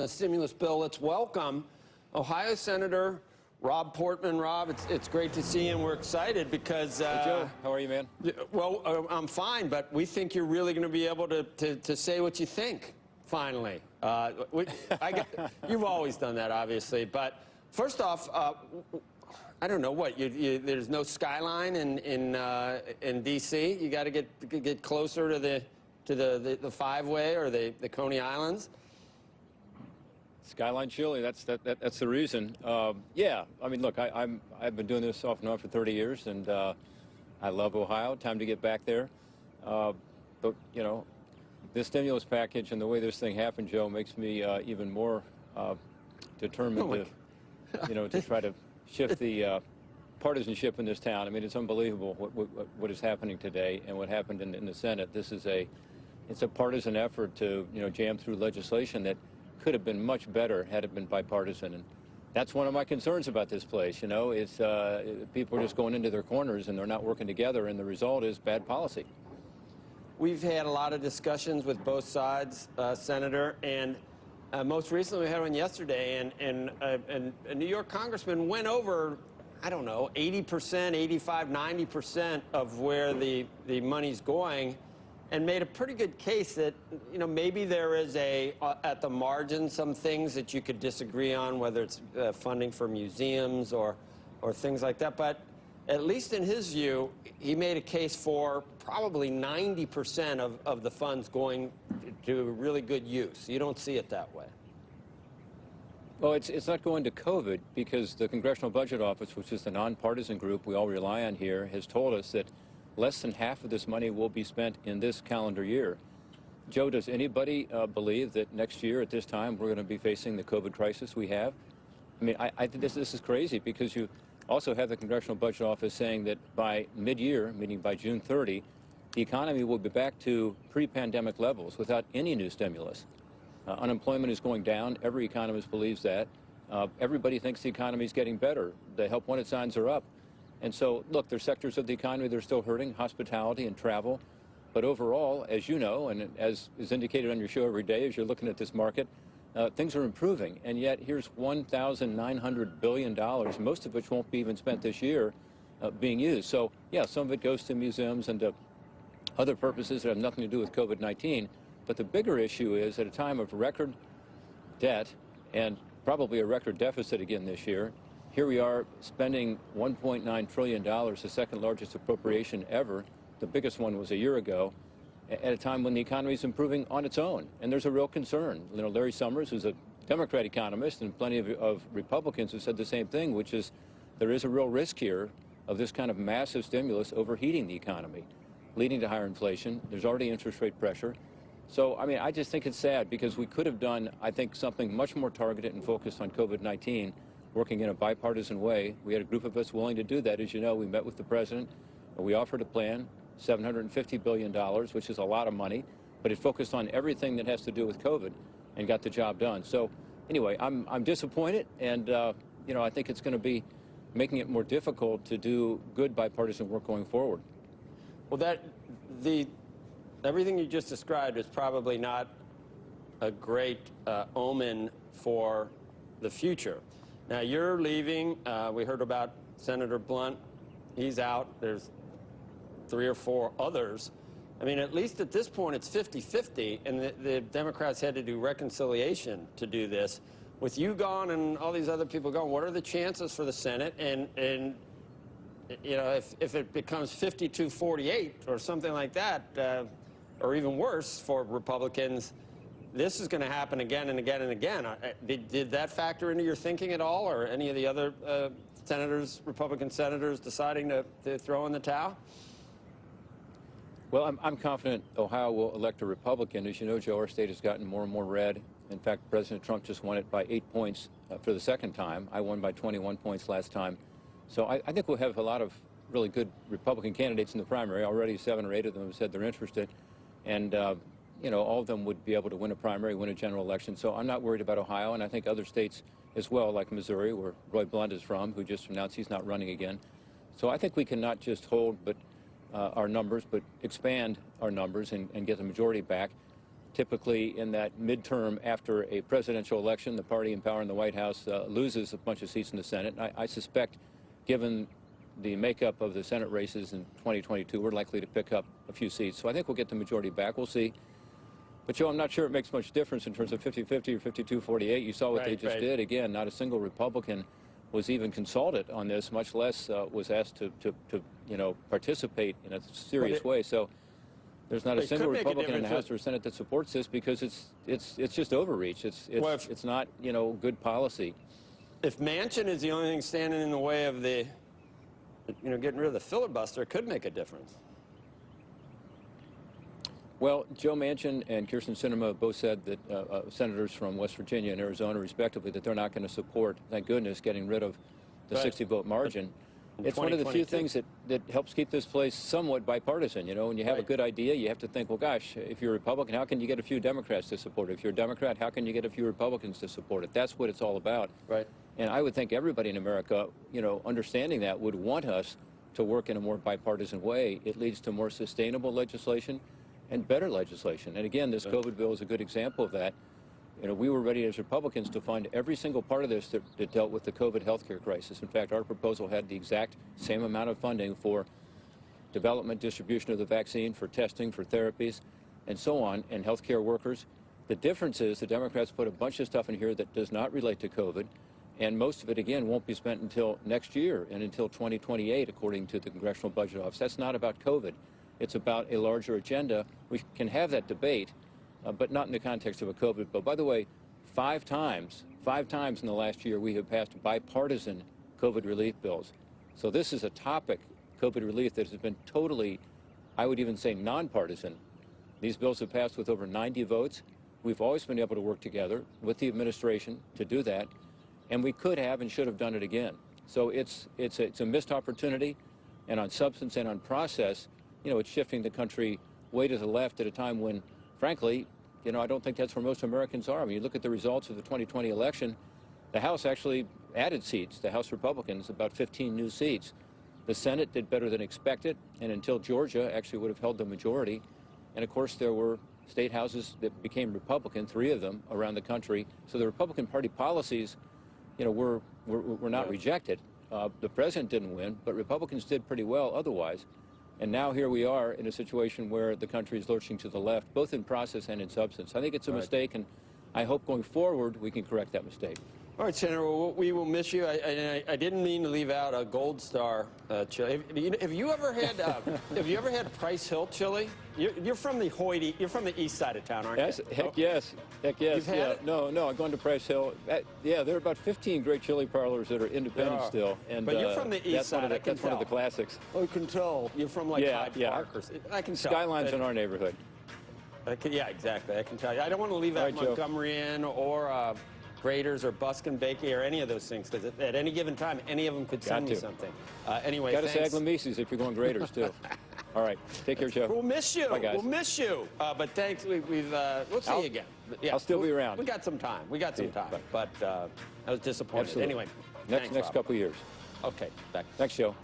The stimulus bill. Let's welcome Ohio Senator Rob Portman. Rob, it's great to see you, and we're excited because... Hey, Joe, how are you, man? Well, I'm fine, but we think you're really going to be able to say what you think, finally. You've always done that, obviously, but first off, I don't know what, there's no skyline in D.C.? You got to get closer to the five-way or the Coney Islands? Skyline chilly, that's the reason. Yeah, I mean, look, I've been doing this off and on for 30 years, and I love Ohio. Time to get back there. But, you know, this stimulus package and the way this thing happened, Joe, makes me even more determined to try to shift the partisanship in this town. I mean, it's unbelievable what is happening today and what happened in the Senate. It's a partisan effort to, jam through legislation that could have been much better had it been bipartisan. And that's one of my concerns about this place, is people are just going into their corners and they're not working together, and the result is bad policy. We've had a lot of discussions with both sides, Senator, and most recently we had one yesterday, and a New York congressman went over, I don't know, 80%, 85, 90% of where the money's going, and made a pretty good case that, maybe there is at the margin, some things that you could disagree on, whether it's funding for museums or things like that. But at least in his view, he made a case for probably 90% of the funds going to really good use. You don't see it that way. Well, it's not going to COVID, because the Congressional Budget Office, which is the nonpartisan group we all rely on here, has told us that less than half of this money will be spent in this calendar year. Joe, does anybody believe that next year at this time we're going to be facing the COVID crisis we have? I mean, I think this is crazy, because you also have the Congressional Budget Office saying that by mid-year, meaning by June 30, the economy will be back to pre-pandemic levels without any new stimulus. Unemployment is going down. Every economist believes that. Everybody thinks the economy is getting better. The help wanted signs are up. And so, look, there's sectors of the economy that are still hurting, hospitality and travel. But overall, as you know, and as is indicated on your show every day as you're looking at this market, things are improving. And yet here's $1,900 billion, most of which won't be even spent this year, being used. So, yeah, some of it goes to museums and to other purposes that have nothing to do with COVID-19. But the bigger issue is, at a time of record debt and probably a record deficit again this year, here we are spending $1.9 trillion, the second largest appropriation ever. The biggest one was a year ago, at a time when the economy is improving on its own. And there's a real concern. Larry Summers, who's a Democrat economist, and plenty of Republicans have said the same thing, which is there is a real risk here of this kind of massive stimulus overheating the economy, leading to higher inflation. There's already interest rate pressure. So, I mean, I just think it's sad, because we could have done, I think, something much more targeted and focused on COVID-19, working in a bipartisan way. We had a group of us willing to do that. As you know, we met with the president. We offered a plan, $750 billion, which is a lot of money, but it focused on everything that has to do with COVID and got the job done. So anyway, I'm disappointed, and I think it's going to be making it more difficult to do good bipartisan work going forward. Well, everything you just described is probably not a great omen for the future. Now, you're leaving. We heard about Senator Blunt. He's out. There's 3 or 4 others. I mean, at least at this point, it's 50-50, and the Democrats had to do reconciliation to do this. With you gone and all these other people gone, what are the chances for the Senate? And if it becomes 52-48 or something like that, or even worse for Republicans, this is going to happen again and again and again. Did that factor into your thinking at all, or any of the other Republican senators deciding to throw in the towel? Well, I'm confident Ohio will elect a Republican. As you know, Joe, our state has gotten more and more red. In fact, President Trump just won it by 8 points for the second time. I won by 21 points last time. So I think we'll have a lot of really good Republican candidates in the primary. Already 7 or 8 of them have said they're interested. And all of them would be able to win a primary, win a general election. So I'm not worried about Ohio, and I think other states as well, like Missouri, where Roy Blunt is from, who just announced he's not running again. So I think we can not just hold our numbers, but expand our numbers and get the majority back. Typically, in that midterm after a presidential election, the party in power in the White House loses a bunch of seats in the Senate. And I suspect, given the makeup of the Senate races in 2022, we're likely to pick up a few seats. So I think we'll get the majority back. We'll see. But, Joe, I'm not sure it makes much difference in terms of 50-50 or 52-48. You saw what they just did. Again, not a single Republican was even consulted on this, much less was asked to participate in a serious way. So there's not a single Republican in the House or Senate that supports this because it's just overreach. It's not, good policy. If Manchin is the only thing standing in the way of the, getting rid of the filibuster, it could make a difference. Well, Joe Manchin and Kyrsten Sinema both said that senators from West Virginia and Arizona, respectively, that they're not going to support, thank goodness, getting rid of the 60-vote margin. It's one of the few things that helps keep this place somewhat bipartisan. When you have a good idea, you have to think, well, gosh, if you're a Republican, how can you get a few Democrats to support it? If you're a Democrat, how can you get a few Republicans to support it? That's what it's all about. Right. And I would think everybody in America, understanding that, would want us to work in a more bipartisan way. It leads to more sustainable legislation and better legislation. And again, this COVID bill is a good example of that. We were ready as Republicans to fund every single part of this that dealt with the COVID healthcare crisis. In fact, our proposal had the exact same amount of funding for development, distribution of the vaccine, for testing, for therapies, and so on, and healthcare workers. The difference is the Democrats put a bunch of stuff in here that does not relate to COVID, and most of it, again, won't be spent until next year and until 2028, according to the Congressional Budget Office. That's not about COVID. It's about a larger agenda. We can have that debate, but not in the context of a COVID bill. By the way, five times in the last year, we have passed bipartisan COVID relief bills. So this is a topic, COVID relief, that has been totally, I would even say, nonpartisan. These bills have passed with over 90 votes. We've always been able to work together with the administration to do that, and we could have and should have done it again. So it's a missed opportunity, and on substance and on process, it's shifting the country way to the left at a time when, frankly, I don't think that's where most Americans are. I mean, you look at the results of the 2020 election, the House actually added seats. The House Republicans, about 15 new seats. The Senate did better than expected, and until Georgia actually would have held the majority. And, of course, there were state houses that became Republican, 3 of them around the country. So the Republican Party policies, were not rejected. The president didn't win, but Republicans did pretty well otherwise. And now here we are in a situation where the country is lurching to the left, both in process and in substance. I think it's a mistake, and I hope going forward we can correct that mistake. All right, Senator, we will miss you. I didn't mean to leave out a Gold Star chili. Have you ever had Price Hill chili? You're from the east side of town, aren't you? Yes, heck yes. You've had it? No, I've gone to Price Hill. Yeah, there are about 15 great chili parlors that are independent still. And, but you're from the east side, that's one of the classics. Oh, you can tell. You're from Hyde Park. I can tell. Skyline's in our neighborhood. Yeah, exactly. I can tell you. I don't want to leave out Montgomery Inn or Grader's or Buskin Bakery or any of those things, because at any given time, any of them could send me something. Anyway, got to say Macy's if you're going Grader's, too. All right. Take care, Joe. We'll miss you. Bye, guys. We'll miss you. But thanks. We'll see you again. Yeah, I'll still be around. We got some time. But I was disappointed. Absolutely. Anyway, next couple of years. Okay. Back. Thanks, Joe.